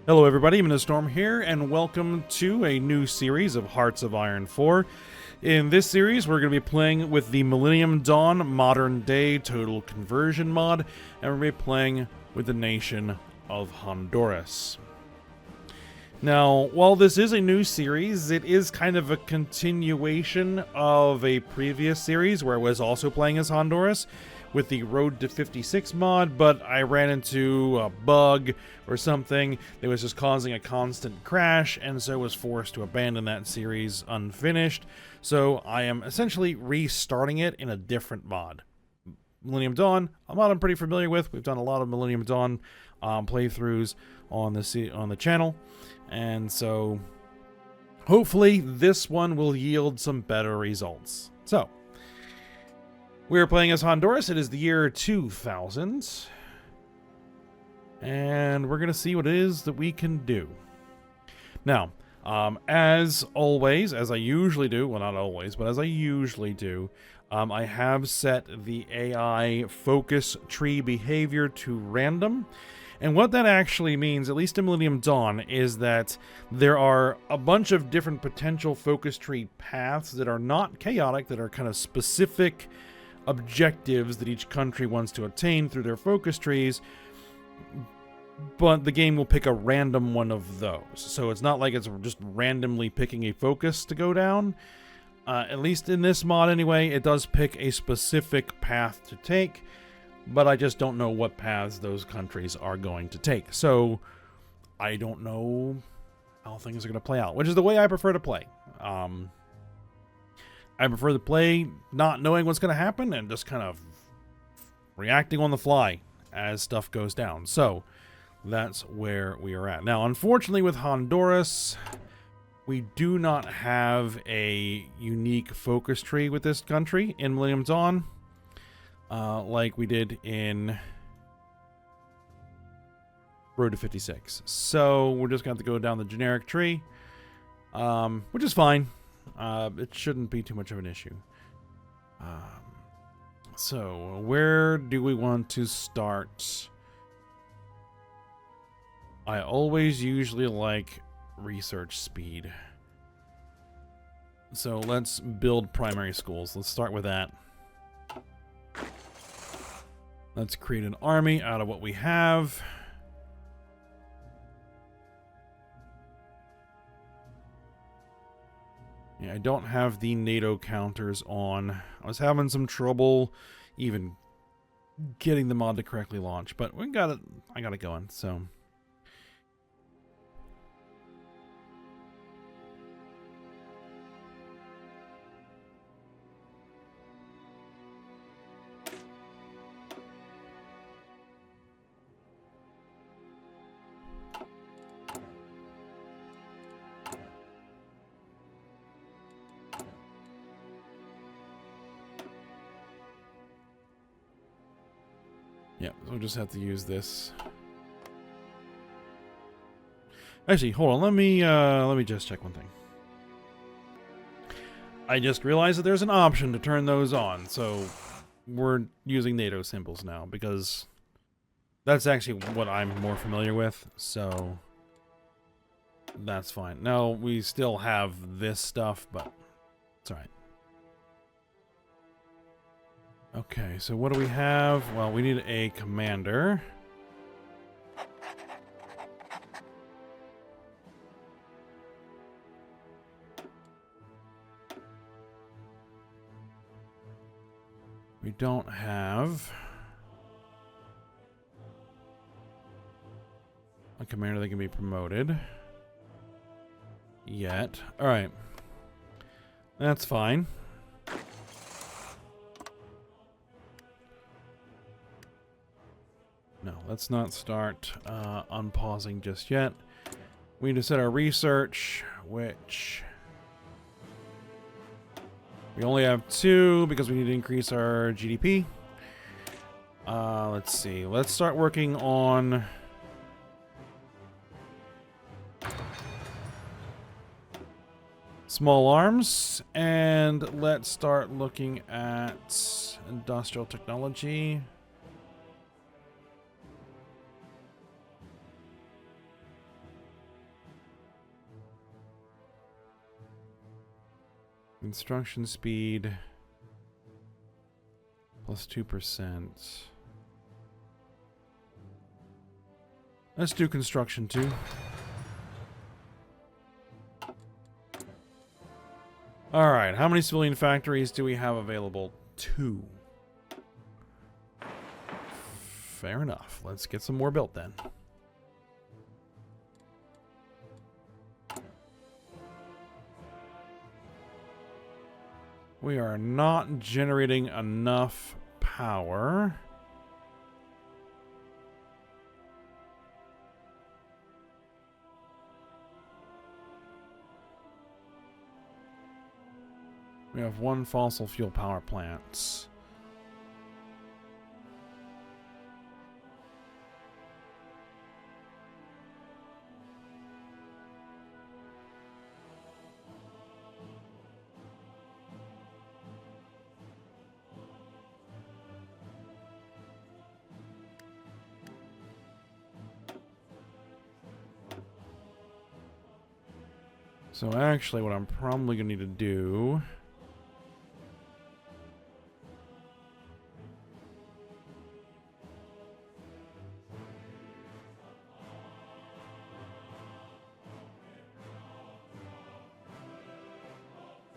Hello everybody, Storm here, and welcome to a new series of Hearts of Iron 4. In this series, we're going to be playing with the Millennium Dawn Modern Day Total Conversion mod, and we're going to be playing with the nation of Honduras. Now, while this is a new series, it is kind of a continuation of a previous series where I was also playing as Honduras with the Road to 56 mod, but I ran into a bug or something that was just causing a constant crash, and so was forced to abandon that series unfinished. So I am essentially restarting it in a different mod. Millennium Dawn, a mod I'm pretty familiar with. We've done a lot of Millennium Dawn playthroughs on the channel, and so hopefully this one will yield some better results. So we're playing as Honduras. It is the year 2000. And we're going to see what it is that we can do. Now, as always, as I usually do, well, not always, but as I usually do, I have set the AI focus tree behavior to random. And what that actually means, at least in Millennium Dawn, is that there are a bunch of different potential focus tree paths that are not chaotic, that are kind of specific objectives that each country wants to attain through their focus trees, but the game will pick a random one of those. So it's not like it's just randomly picking a focus to go down. At least in this mod anyway, it does pick a specific path to take, but I just don't know what paths those countries are going to take. So I don't know how things are going to play out, which is the way I prefer to play. I prefer to play not knowing what's going to happen and just kind of reacting on the fly as stuff goes down. So that's where we are at. Now, unfortunately with Honduras, we do not have a unique focus tree with this country in Millennium Dawn, like we did in Road to 56. So we're just going to have to go down the generic tree, which is fine. It shouldn't be too much of an issue. So, where do we want to start? I always usually like research speed. So, let's build primary schools. Let's start with that. Let's create an army out of what we have. Yeah, I don't have the NATO counters on. I was having some trouble even getting the mod to correctly launch, but we got it. I got it going, so. Yeah, we'll just have to use this. Actually, hold on. Let me just check one thing. I just realized that there's an option to turn those on, so we're using NATO symbols now because that's actually what I'm more familiar with. So that's fine. Now we still have this stuff, but it's all right. Okay, so what do we have? Well, we need a commander. We don't have a commander that can be promoted yet. All right. That's fine. No, let's not start unpausing just yet. We need to set our research, which we only have 2 because we need to increase our GDP. Let's see. Let's start working on small arms, and let's start looking at industrial technology. Construction speed plus 2%. Let's do construction too. Alright, how many civilian factories do we have available? 2. Fair enough. Let's get some more built then. We are not generating enough power. We have 1 fossil fuel power plant. So actually what I'm probably going to need to do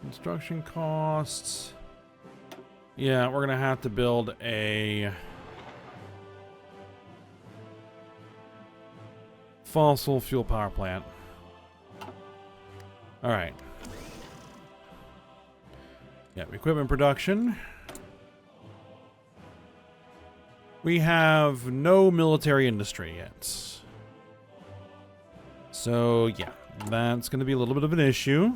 construction costs. Yeah, we're going to have to build a fossil fuel power plant. All right. Yeah, equipment production. We have no military industry yet. So, yeah, that's going to be a little bit of an issue.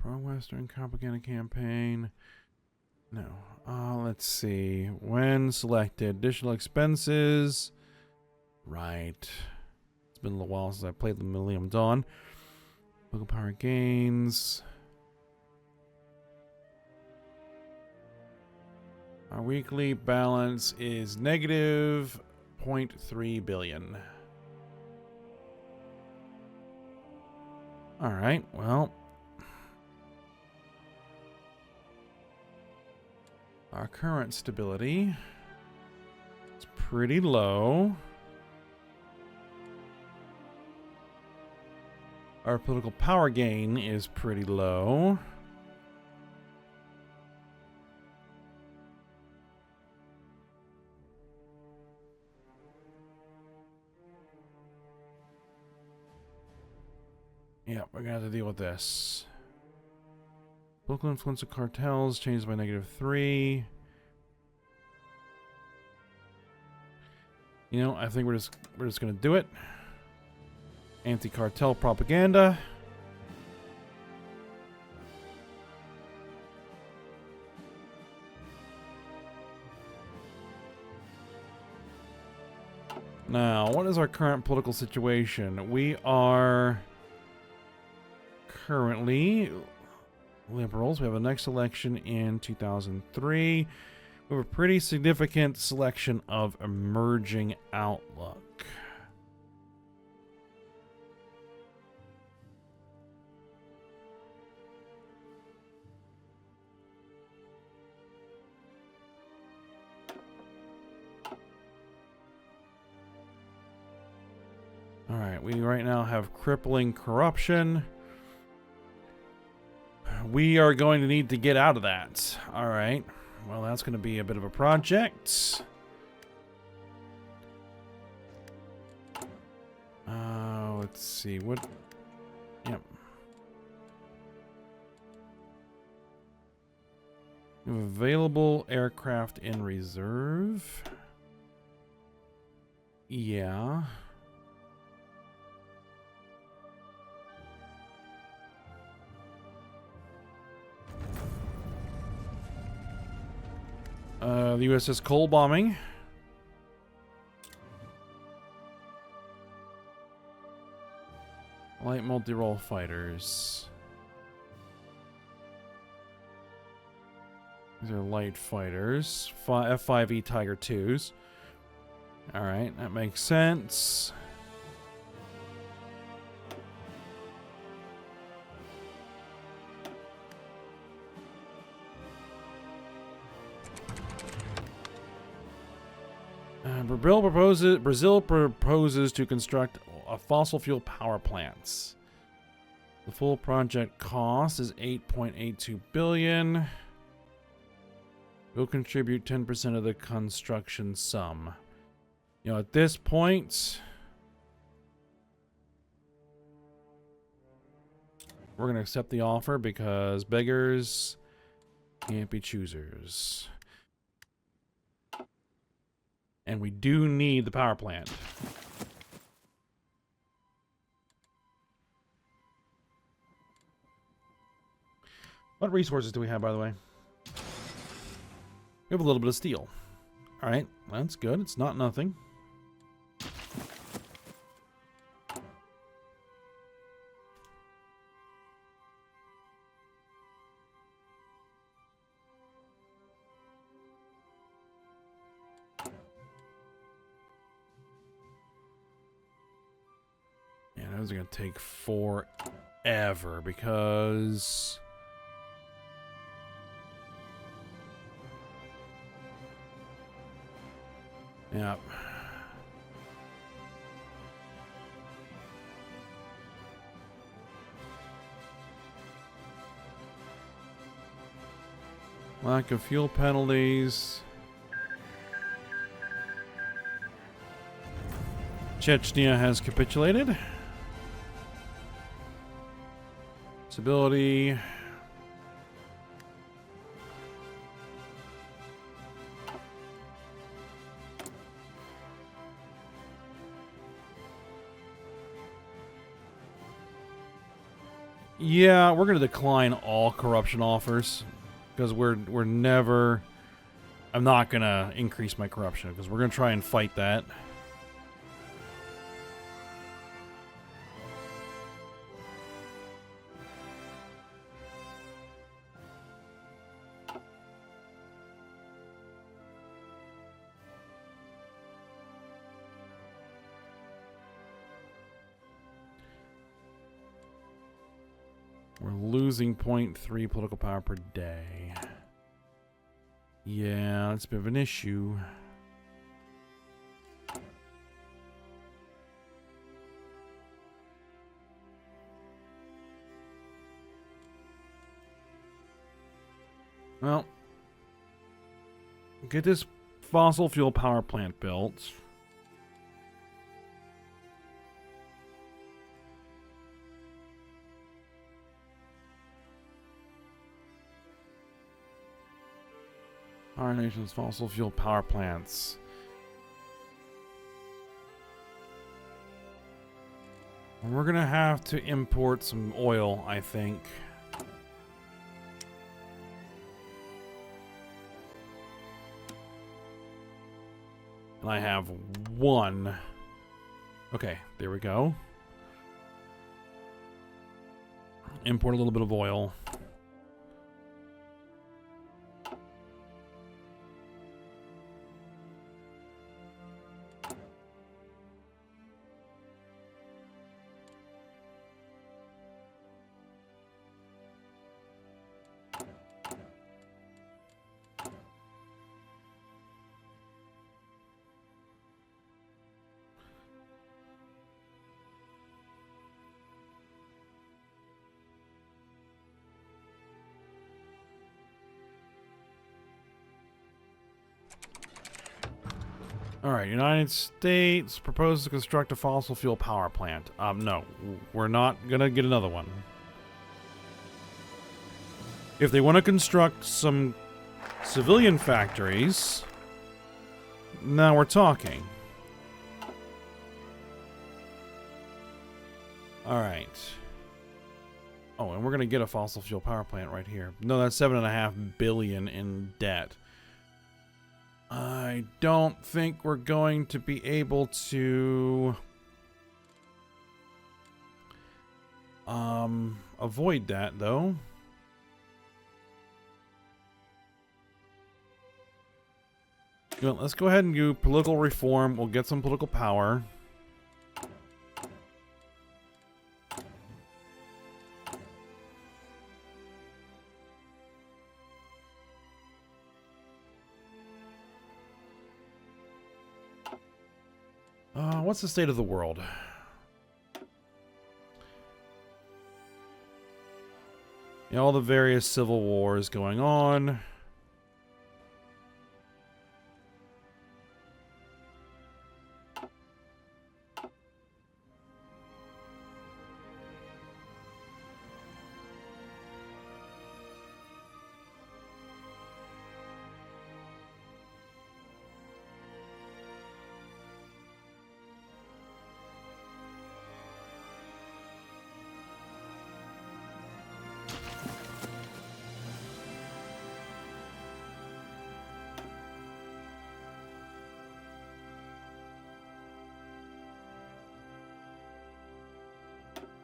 Pro-Western propaganda campaign. No. Let's see. When selected, additional expenses. Right. It's been a little while since I played the Millennium Dawn. Local power gains. Our weekly balance is negative 0.3 billion. Alright, well. Our current stability is pretty low. Our political power gain is pretty low. Yeah, we're gonna have to deal with this. Local influence of cartels changed by -3. You know, I think we're just gonna do it. Anti-cartel propaganda. Now, what is our current political situation? We are currently liberals. We have a next election in 2003. We have a pretty significant selection of emerging outlook. All right, we right now have crippling corruption. We are going to need to get out of that. All right. Well, that's going to be a bit of a project. Let's see. What? Yep. We have available aircraft in reserve. Yeah. The USS Coal bombing. Light multi-role fighters. These are light fighters. F5E Tiger 2s. Alright, that makes sense. Brazil proposes to construct a fossil fuel power plants. The full project cost is $8.82 billion. We'll contribute 10% of the construction sum. You know, at this point, we're going to accept the offer because beggars can't be choosers. And we do need the power plant. What resources do we have, by the way? We have a little bit of steel. Alright, that's good. It's not nothing. Yeah, those are going to take forever because... yeah. Lack of fuel penalties. Chechnya has capitulated. Stability. Yeah, we're going to decline all corruption offers because we're never... I'm not going to increase my corruption because we're going to try and fight that. We're losing 0.3 political power per day. Yeah, that's a bit of an issue. Well, get this fossil fuel power plant built. Our nation's fossil fuel power plants. We're gonna have to import some oil, I think. And I have one. Okay, there we go. Import a little bit of oil. Alright, United States proposes to construct a fossil fuel power plant. No, we're not gonna get another one. If they want to construct some civilian factories, now we're talking. Alright. Oh, and we're gonna get a fossil fuel power plant right here. No, that's $7.5 billion in debt. I don't think we're going to be able to avoid that, though. You know, let's go ahead and do political reform. We'll get some political power. What's the state of the world? You know, all the various civil wars going on.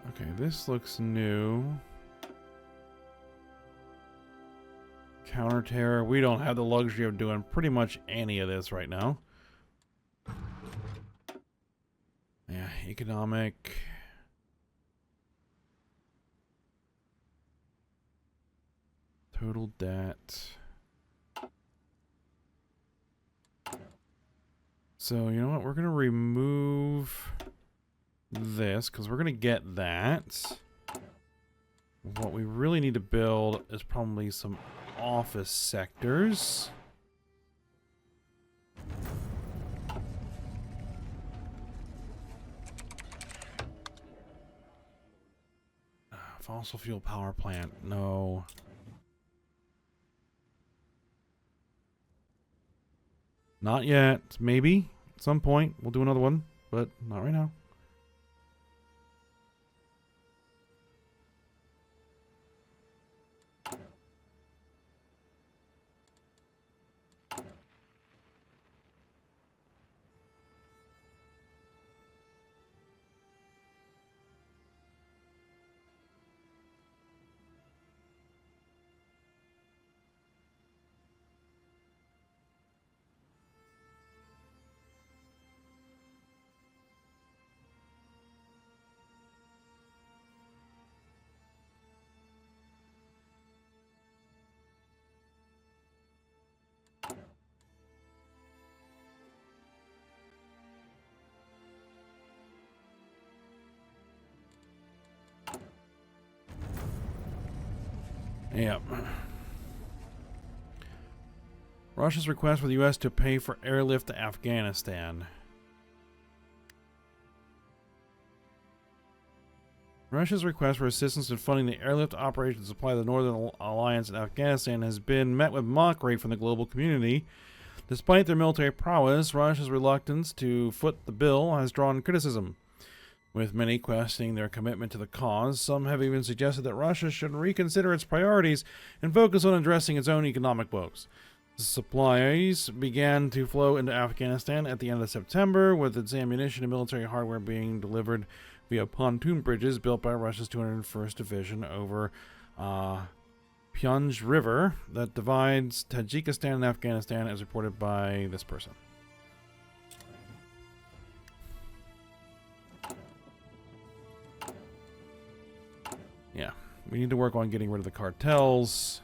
Okay, this looks new. Counter-terror. We don't have the luxury of doing pretty much any of this right now. Yeah, economic. Total debt. So, you know what? We're going to remove this because we're going to get that. What we really need to build is probably some office sectors. Fossil fuel power plant. No. Not yet. Maybe. At some point. We'll do another one. But not right now. Yep. Russia's request for the U.S. to pay for airlift to Afghanistan. Russia's request for assistance in funding the airlift operation to supply the Northern Alliance in Afghanistan has been met with mockery from the global community. Despite their military prowess, Russia's reluctance to foot the bill has drawn criticism. With many questioning their commitment to the cause, some have even suggested that Russia should reconsider its priorities and focus on addressing its own economic woes. The supplies began to flow into Afghanistan at the end of September, with its ammunition and military hardware being delivered via pontoon bridges built by Russia's 201st Division over Pyonj River that divides Tajikistan and Afghanistan, as reported by this person. Yeah, we need to work on getting rid of the cartels.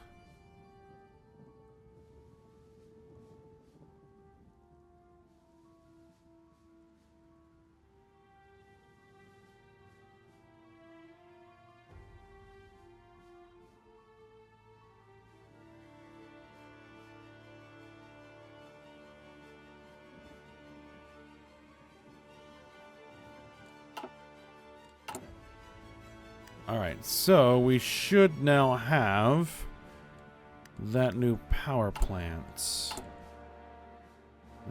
Alright, so we should now have that new power plant.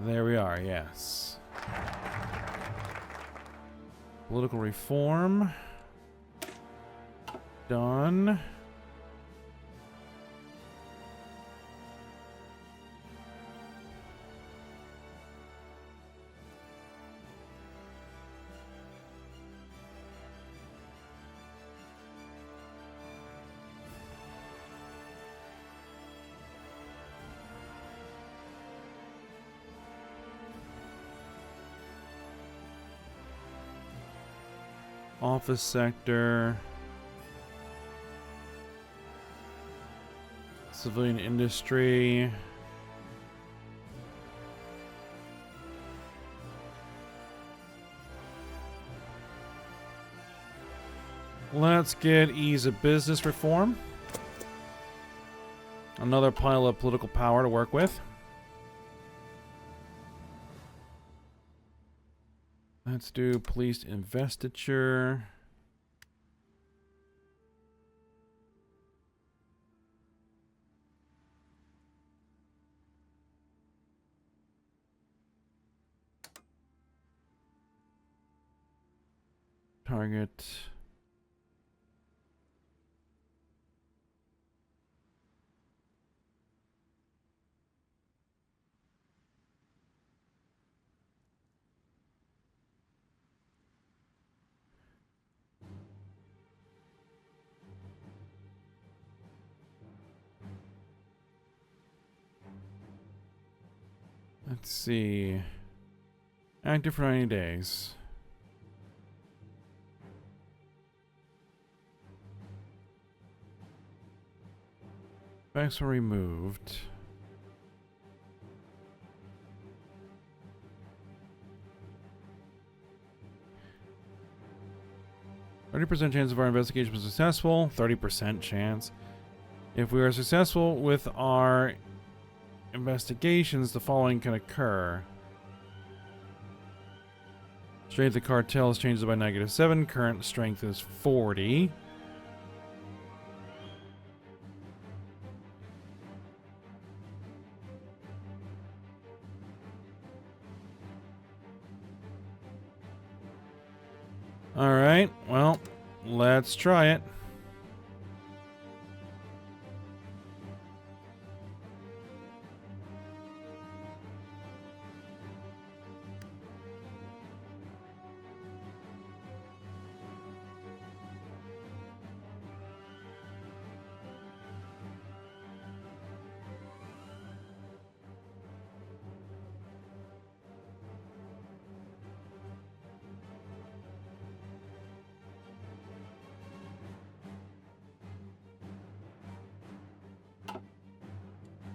There we are, yes. Political reform. Done. Office sector. Civilian industry. Let's get ease of business reform. Another pile of political power to work with. Let's do police investiture. Target. Let's see. Active for 90 days. Facts were removed. %30 chance of our investigation was successful. 30% chance. If we are successful with our investigations, the following can occur. Strength of the cartel is changed by -7. Current strength is 40. Alright, well, let's try it.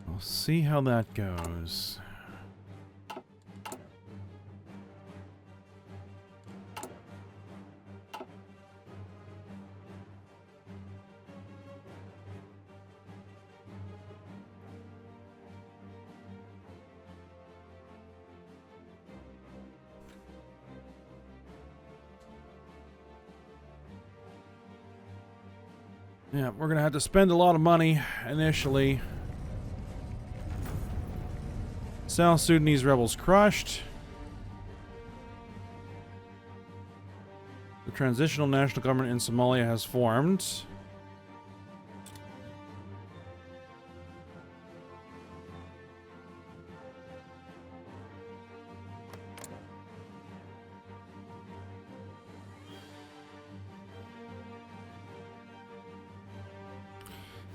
We'll see how that goes. Yeah, we're gonna have to spend a lot of money initially. South Sudanese rebels crushed. The transitional national government in Somalia has formed.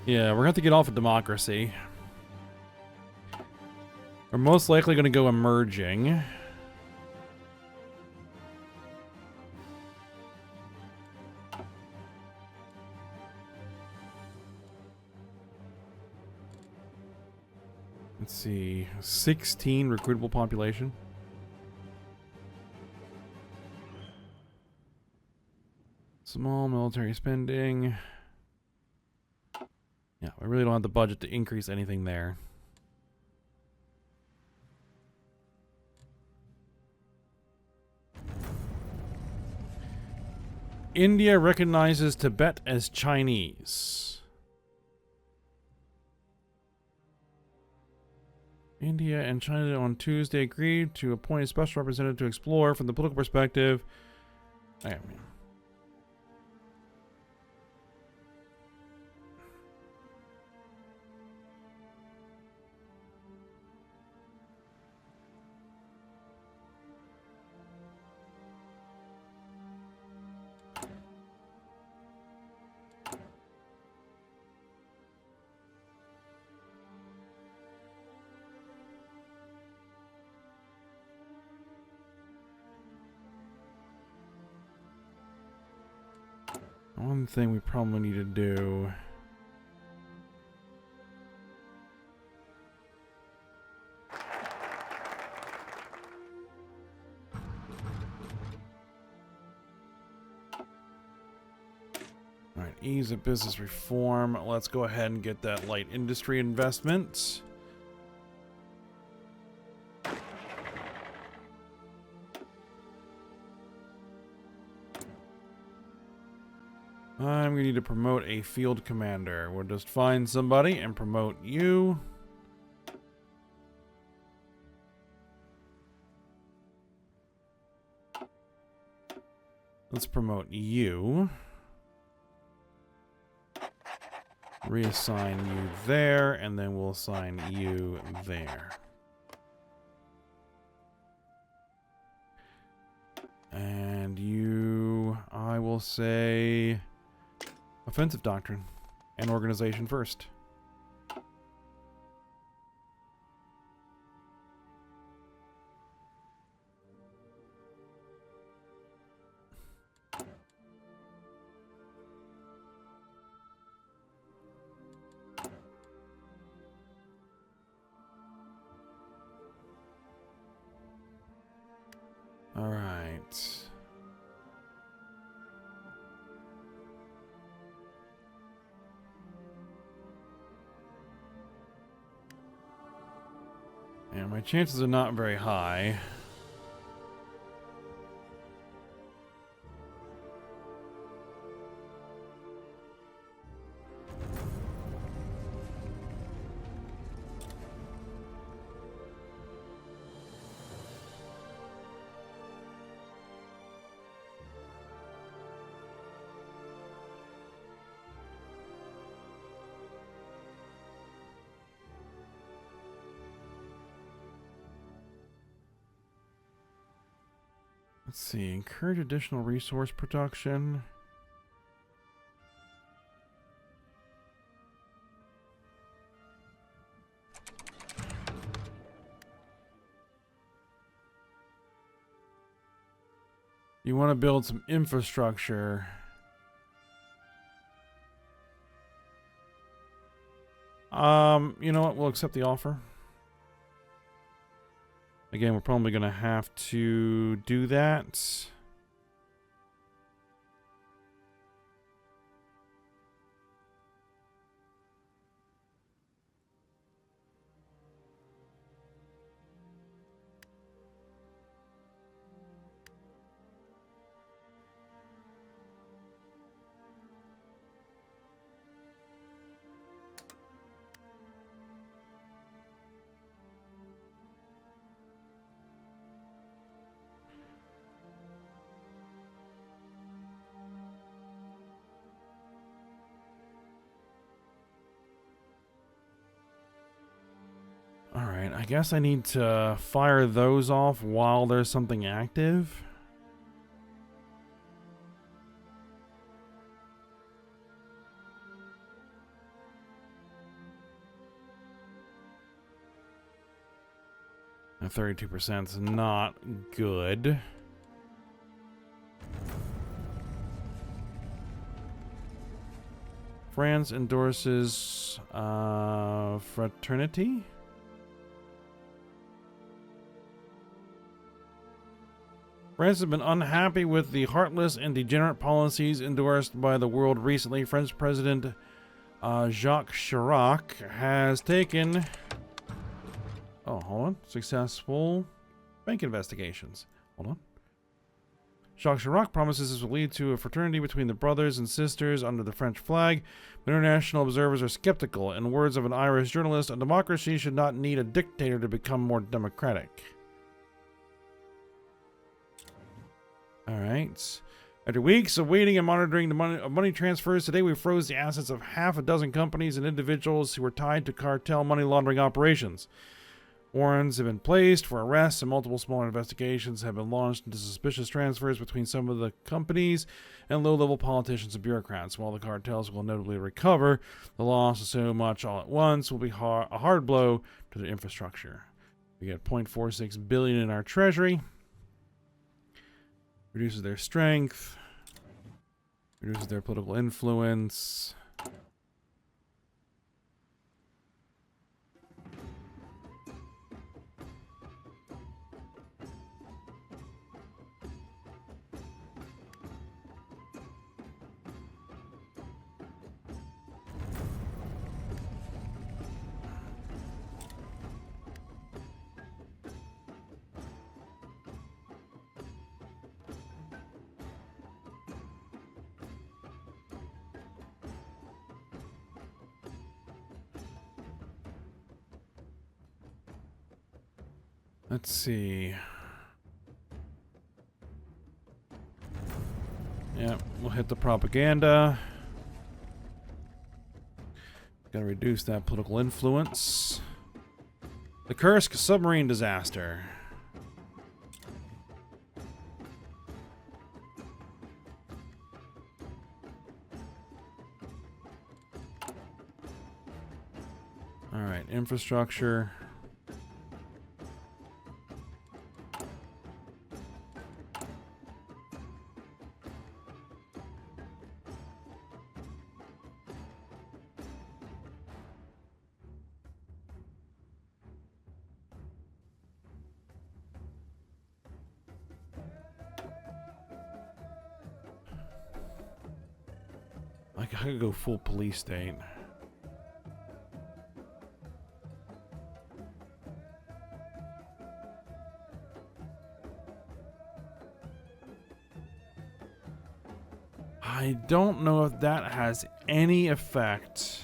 Yeah, we're gonna have to get off of democracy. We're most likely going to go emerging. Let's see. 16 recruitable population. Small military spending. Yeah, we really don't have the budget to increase anything there. India recognizes Tibet as Chinese. India and China on Tuesday agreed to appoint a special representative to explore from the political perspective. One thing we probably need to do. Alright, ease of business reform. Let's go ahead and get that light industry investment. I'm going to need to promote a field commander. We'll just find somebody and promote you. Let's promote you. Reassign you there, and then we'll assign you there. And you, I will say, offensive doctrine and organization first. All right. And my chances are not very high. Let's see, encourage additional resource production. You want to build some infrastructure. You know what? We'll accept the offer. Again, we're probably going to have to do that. Alright, I guess I need to fire those off while there's something active. Now 32% is not good. France endorses fraternity. France has been unhappy with the heartless and degenerate policies endorsed by the world recently. French President Jacques Chirac has taken... Oh, hold on. Successful bank investigations. Hold on. Jacques Chirac promises this will lead to a fraternity between the brothers and sisters under the French flag. But international observers are skeptical. In the words of an Irish journalist, a democracy should not need a dictator to become more democratic. Alright. After weeks of waiting and monitoring the money transfers, today we froze the assets of half a dozen companies and individuals who were tied to cartel money laundering operations. Warrants have been placed for arrests and multiple smaller investigations have been launched into suspicious transfers between some of the companies and low-level politicians and bureaucrats. While the cartels will inevitably recover, the loss of so much all at once will be a hard blow to the infrastructure. We get $0.46 billion in our treasury. Reduces their strength. Reduces their political influence. Let's see. Yeah, we'll hit the propaganda. Gotta reduce that political influence. The Kursk submarine disaster. Alright, infrastructure. I could go full police state. I don't know if that has any effect.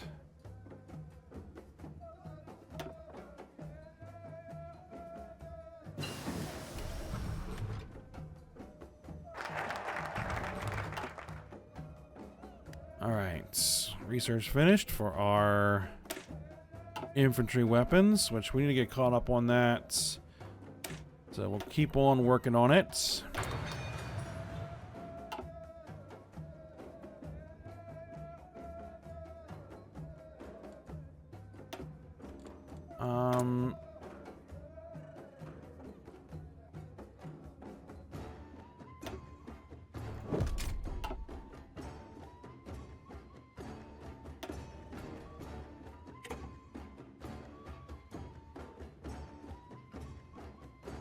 Alright, research finished for our infantry weapons, which we need to get caught up on that. So we'll keep on working on it.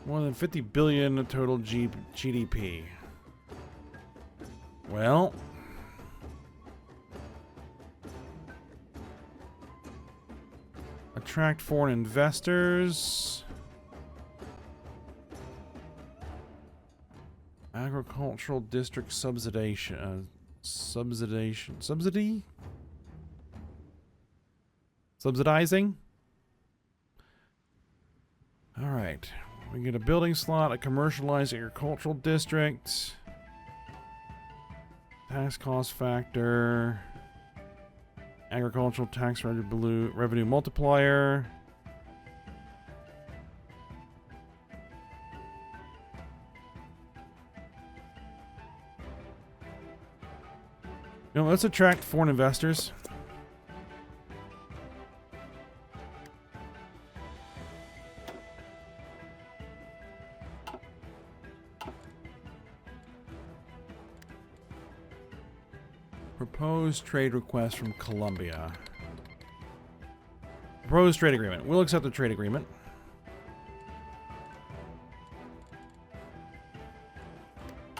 More than 50 billion total GDP. Well, attract foreign investors. Agricultural district subsidization. Subsidizing? All right. We get a building slot, a commercialized agricultural district. Tax cost factor. Agricultural tax revenue multiplier. You know, let's attract foreign investors. Proposed trade request from Colombia. Proposed trade agreement. We'll accept the trade agreement.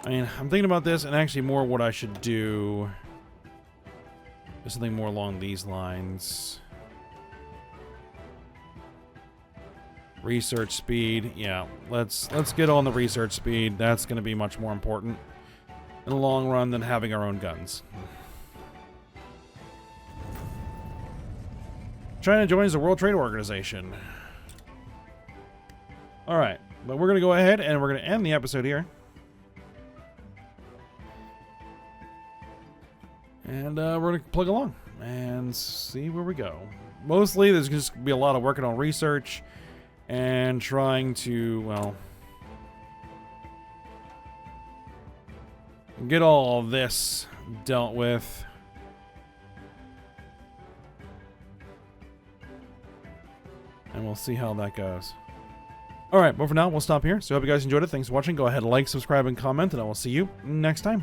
I mean, I'm thinking about this and actually more what I should do. There's something more along these lines. Research speed. Yeah, let's get on the research speed. That's going to be much more important in the long run than having our own guns. China joins the World Trade Organization. Alright, but we're going to go ahead and we're going to end the episode here. And we're going to plug along and see where we go. Mostly there's just going to be a lot of working on research and trying to, well, get all of this dealt with. And we'll see how that goes. Alright, but for now, we'll stop here. So I hope you guys enjoyed it. Thanks for watching. Go ahead, like, subscribe, and comment, and I will see you next time.